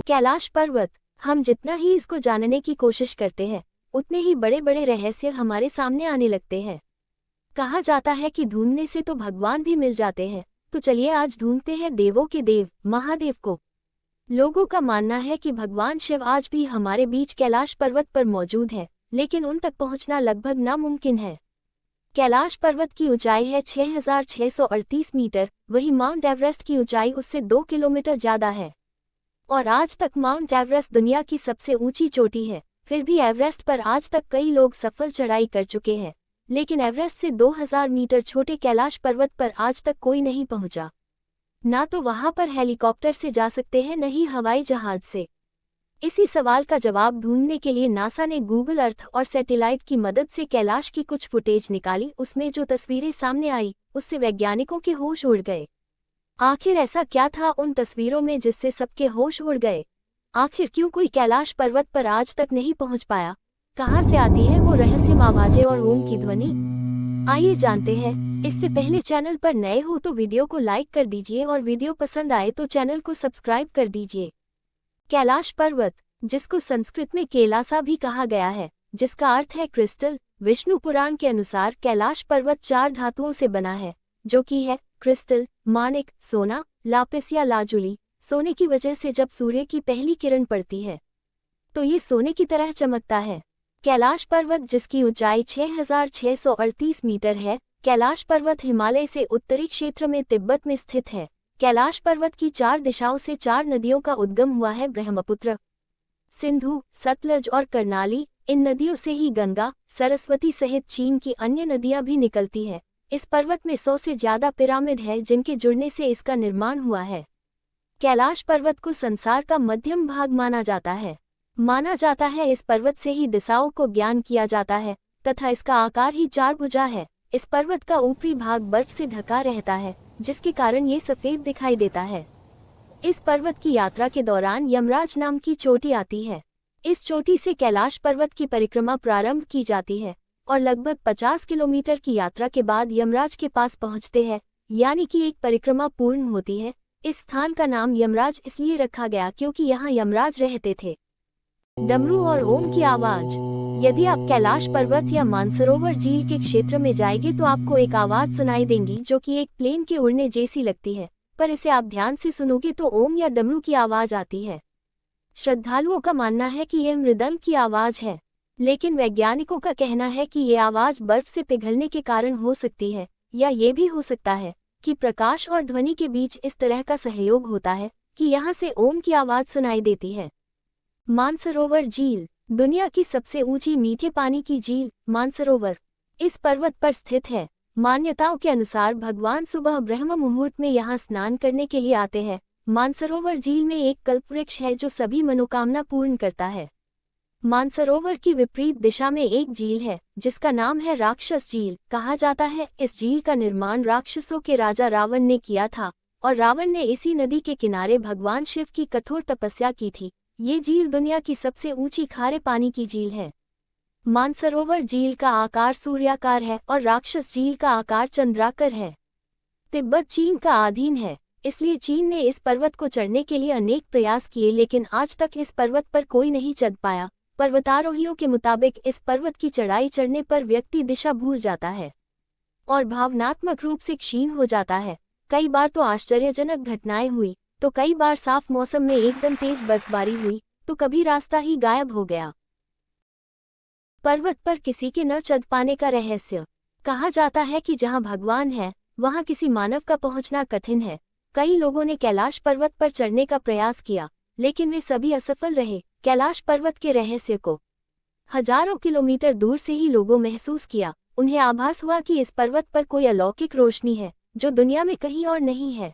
कैलाश पर्वत, हम जितना ही इसको जानने की कोशिश करते हैं उतने ही बड़े बड़े रहस्य हमारे सामने आने लगते हैं। कहा जाता है कि ढूंढने से तो भगवान भी मिल जाते हैं, तो चलिए आज ढूंढते हैं देवों के देव महादेव को। लोगों का मानना है कि भगवान शिव आज भी हमारे बीच कैलाश पर्वत पर मौजूद है, लेकिन उन तक पहुंचना लगभग नामुमकिन है। कैलाश पर्वत की ऊंचाई है 6,638 मीटर, वहीं माउंट एवरेस्ट की ऊंचाई उससे 2 किलोमीटर ज्यादा है। और आज तक माउंट एवरेस्ट दुनिया की सबसे ऊंची चोटी है। फिर भी एवरेस्ट पर आज तक कई लोग सफल चढ़ाई कर चुके हैं, लेकिन एवरेस्ट से 2000 मीटर छोटे कैलाश पर्वत पर आज तक कोई नहीं पहुंचा। ना तो वहां पर हेलीकॉप्टर से जा सकते हैं, न ही हवाई जहाज से। इसी सवाल का जवाब ढूंढने के लिए नासा ने गूगल अर्थ और सैटेलाइट की मदद से कैलाश की कुछ फुटेज निकाली। उसमें जो तस्वीरें सामने आई उससे वैज्ञानिकों के होश उड़ गए। आखिर ऐसा क्या था उन तस्वीरों में जिससे सबके होश उड़ गए? आखिर क्यों कोई कैलाश पर्वत पर आज तक नहीं पहुंच पाया? कहां से आती है वो रहस्यमय आवाजें और ओम की ध्वनि? आइए जानते हैं। इससे पहले चैनल पर नए हो तो वीडियो को लाइक कर दीजिए और वीडियो पसंद आए तो चैनल को सब्सक्राइब कर दीजिए। कैलाश पर्वत, जिसको संस्कृत में कैलासा भी कहा गया है, जिसका अर्थ है क्रिस्टल, विष्णु पुराण के अनुसार कैलाश पर्वत 4 धातुओं से बना है, जो कि है क्रिस्टल, माणिक, सोना, लापिस या लाजुली। सोने की वजह से जब सूर्य की पहली किरण पड़ती है तो ये सोने की तरह चमकता है। कैलाश पर्वत, जिसकी ऊंचाई 6,638 मीटर है, कैलाश पर्वत हिमालय से उत्तरी क्षेत्र में तिब्बत में स्थित है। कैलाश पर्वत की 4 दिशाओं से 4 नदियों का उद्गम हुआ है, ब्रह्मपुत्र, सिंधु, सतलज और कर्नाली। इन नदियों से ही गंगा, सरस्वती सहित चीन की अन्य नदियां भी निकलती है। इस पर्वत में 100 से ज्यादा पिरामिड है, जिनके जुड़ने से इसका निर्माण हुआ है। कैलाश पर्वत को संसार का मध्यम भाग माना जाता है। माना जाता है इस पर्वत से ही दिशाओं को ज्ञान किया जाता है तथा इसका आकार ही 4 भुजा है। इस पर्वत का ऊपरी भाग बर्फ से ढका रहता है, जिसके कारण ये सफेद दिखाई देता है। इस पर्वत की यात्रा के दौरान यमराज नाम की चोटी आती है। इस चोटी से कैलाश पर्वत की परिक्रमा प्रारंभ की जाती है और लगभग 50 किलोमीटर की यात्रा के बाद यमराज के पास पहुंचते हैं, यानी कि एक परिक्रमा पूर्ण होती है। इस स्थान का नाम यमराज इसलिए रखा गया क्योंकि यहाँ यमराज रहते थे। डमरू और ओम की आवाज। यदि आप कैलाश पर्वत या मानसरोवर झील के क्षेत्र में जाएंगे तो आपको एक आवाज सुनाई देंगी जो कि एक प्लेन के उड़ने जैसी लगती है, पर इसे आप ध्यान से सुनोगे तो ओम या डमरू की आवाज आती है। श्रद्धालुओं का मानना है कि यह मृदंग की आवाज है, लेकिन वैज्ञानिकों का कहना है कि ये आवाज बर्फ से पिघलने के कारण हो सकती है, या ये भी हो सकता है कि प्रकाश और ध्वनि के बीच इस तरह का सहयोग होता है कि यहाँ से ओम की आवाज सुनाई देती है। मानसरोवर झील, दुनिया की सबसे ऊंची मीठे पानी की झील मानसरोवर इस पर्वत पर स्थित है। मान्यताओं के अनुसार भगवान सुबह ब्रह्म मुहूर्त में यहाँ स्नान करने के लिए आते हैं। मानसरोवर झील में एक कल्पवृक्ष है जो सभी मनोकामना पूर्ण करता है। मानसरोवर की विपरीत दिशा में एक झील है जिसका नाम है राक्षस झील। कहा जाता है इस झील का निर्माण राक्षसों के राजा रावण ने किया था और रावण ने इसी नदी के किनारे भगवान शिव की कठोर तपस्या की थी। ये झील दुनिया की सबसे ऊंची खारे पानी की झील है। मानसरोवर झील का आकार सूर्याकार है और राक्षस झील का आकार चंद्राकार है। तिब्बत चीन का अधीन है, इसलिए चीन ने इस पर्वत को चढ़ने के लिए अनेक प्रयास किए, लेकिन आज तक इस पर्वत पर कोई नहीं चढ़ पाया। पर्वतारोहियों के मुताबिक इस पर्वत की चढ़ाई चढ़ने पर व्यक्ति दिशा भूल जाता है और भावनात्मक रूप से क्षीण हो जाता है। कई बार तो आश्चर्यजनक घटनाएं हुई, तो कई बार साफ मौसम में एकदम तेज बर्फबारी हुई, तो कभी रास्ता ही गायब हो गया। पर्वत पर किसी के न चढ़ पाने का रहस्य। कहा जाता है कि जहां भगवान है वहां किसी मानव का पहुंचना कठिन है। कई लोगों ने कैलाश पर्वत पर चढ़ने का प्रयास किया, लेकिन वे सभी असफल रहे। कैलाश पर्वत के रहस्य को हजारों किलोमीटर दूर से ही लोगों महसूस किया। उन्हें आभास हुआ कि इस पर्वत पर कोई अलौकिक रोशनी है जो दुनिया में कहीं और नहीं है।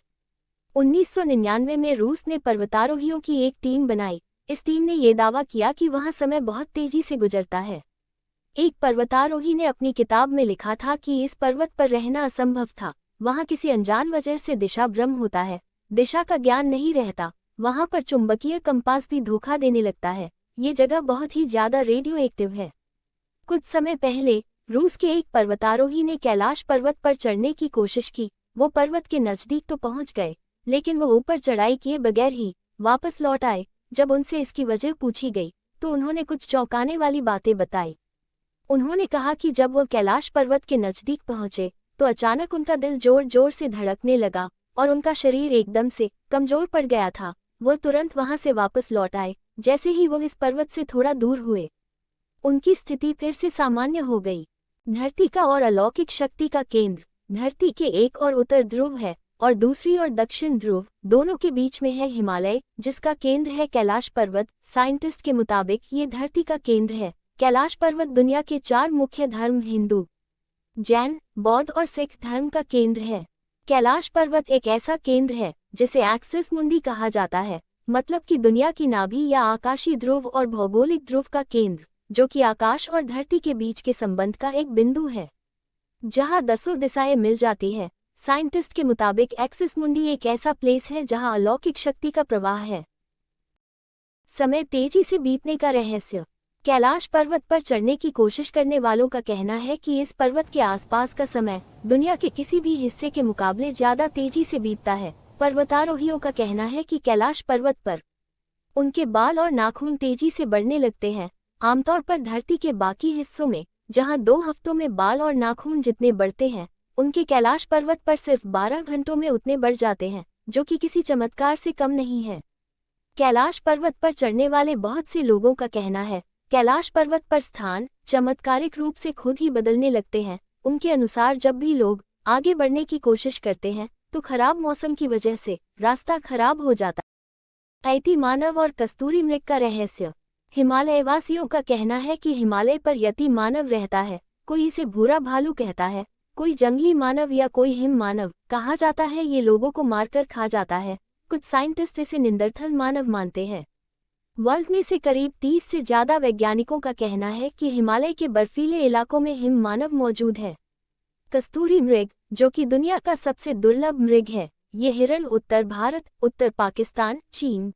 1999 में रूस ने पर्वतारोहियों की एक टीम बनाई। इस टीम ने ये दावा किया कि वहां समय बहुत तेजी से गुजरता है। एक पर्वतारोही ने अपनी किताब में लिखा था कि इस पर्वत पर रहना असंभव था। वहां किसी अनजान वजह से दिशा भ्रम होता है, दिशा का ज्ञान नहीं रहता। वहां पर चुंबकीय कंपास भी धोखा देने लगता है। ये जगह बहुत ही ज्यादा रेडियो एक्टिव है। कुछ समय पहले रूस के एक पर्वतारोही ने कैलाश पर्वत पर चढ़ने की कोशिश की। वो पर्वत के नजदीक तो पहुंच गए, लेकिन वो ऊपर चढ़ाई किए बगैर ही वापस लौट आए जब उनसे इसकी वजह पूछी गई तो उन्होंने कुछ चौंकाने वाली बातें बताई। उन्होंने कहा कि जब वो कैलाश पर्वत के नज़दीक पहुंचे तो अचानक उनका दिल जोर जोर से धड़कने लगा और उनका शरीर एकदम से कमजोर पड़ गया था। वो तुरंत वहां से वापस लौट आए। जैसे ही वो इस पर्वत से थोड़ा दूर हुए, उनकी स्थिति फिर से सामान्य हो गई। धरती का और अलौकिक शक्ति का केंद्र। धरती के एक और उत्तर ध्रुव है और दूसरी ओर दक्षिण ध्रुव। दोनों के बीच में है हिमालय, जिसका केंद्र है कैलाश पर्वत। साइंटिस्ट के मुताबिक ये धरती का केंद्र है। कैलाश पर्वत दुनिया के 4 मुख्य धर्म हिंदू, जैन, बौद्ध और सिख धर्म का केंद्र है। कैलाश पर्वत एक ऐसा केंद्र है जिसे एक्सिस मुंडी कहा जाता है, मतलब कि दुनिया की नाभि या आकाशीय ध्रुव, और भौगोलिक ध्रुव का केंद्र, जो कि आकाश और धरती के बीच के संबंध का एक बिंदु है जहां 10 दिशाएं मिल जाती है। साइंटिस्ट के मुताबिक एक्सिस मुंडी एक ऐसा प्लेस है जहां अलौकिक शक्ति का प्रवाह है। समय तेजी से बीतने का रहस्य। कैलाश पर्वत पर चढ़ने की कोशिश करने वालों का कहना है कि इस पर्वत के आसपास का समय दुनिया के किसी भी हिस्से के मुकाबले ज्यादा तेजी से बीतता है। पर्वतारोहियों का कहना है कि कैलाश पर्वत पर उनके बाल और नाखून तेजी से बढ़ने लगते हैं। आमतौर पर धरती के बाकी हिस्सों में, जहां 2 हफ्तों में बाल और नाखून जितने बढ़ते हैं, उनके कैलाश पर्वत पर सिर्फ 12 घंटों में उतने बढ़ जाते हैं, जो कि किसी चमत्कार से कम नहीं है। कैलाश पर्वत पर चढ़ने वाले बहुत से लोगों का कहना है कैलाश पर्वत पर स्थान चमत्कारिक रूप से खुद ही बदलने लगते हैं। उनके अनुसार जब भी लोग आगे बढ़ने की कोशिश करते हैं तो खराब मौसम की वजह से रास्ता खराब हो जाता है। यति मानव और कस्तूरी मृग का रहस्य। हिमालय वासियों का कहना है कि हिमालय पर यति मानव रहता है। कोई इसे भूरा भालू कहता है, कोई जंगली मानव या कोई हिम मानव। कहा जाता है ये लोगों को मारकर खा जाता है। कुछ साइंटिस्ट इसे निंदरथल मानव मानते हैं। वर्ल्ड में से करीब 30 से ज्यादा वैज्ञानिकों का कहना है कि हिमालय के बर्फीले इलाकों में हिम मानव मौजूद है। कस्तूरी मृग, जो कि दुनिया का सबसे दुर्लभ मृग है, ये हिरण उत्तर भारत, उत्तर पाकिस्तान, चीन,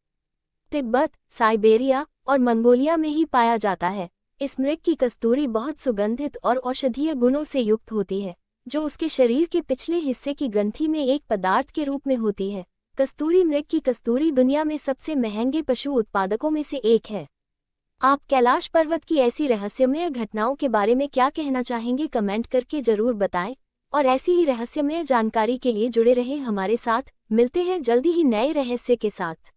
तिब्बत, साइबेरिया और मंगोलिया में ही पाया जाता है। इस मृग की कस्तूरी बहुत सुगंधित और औषधीय गुणों से युक्त होती है, जो उसके शरीर के पिछले हिस्से की ग्रंथि में एक पदार्थ के रूप में होती है। कस्तूरी मृग की कस्तूरी दुनिया में सबसे महंगे पशु उत्पादकों में से एक है। आप कैलाश पर्वत की ऐसी रहस्यमय घटनाओं के बारे में क्या कहना चाहेंगे? कमेंट करके जरूर बताएं और ऐसी ही रहस्यमय जानकारी के लिए जुड़े रहें हमारे साथ। मिलते हैं जल्दी ही नए रहस्य के साथ।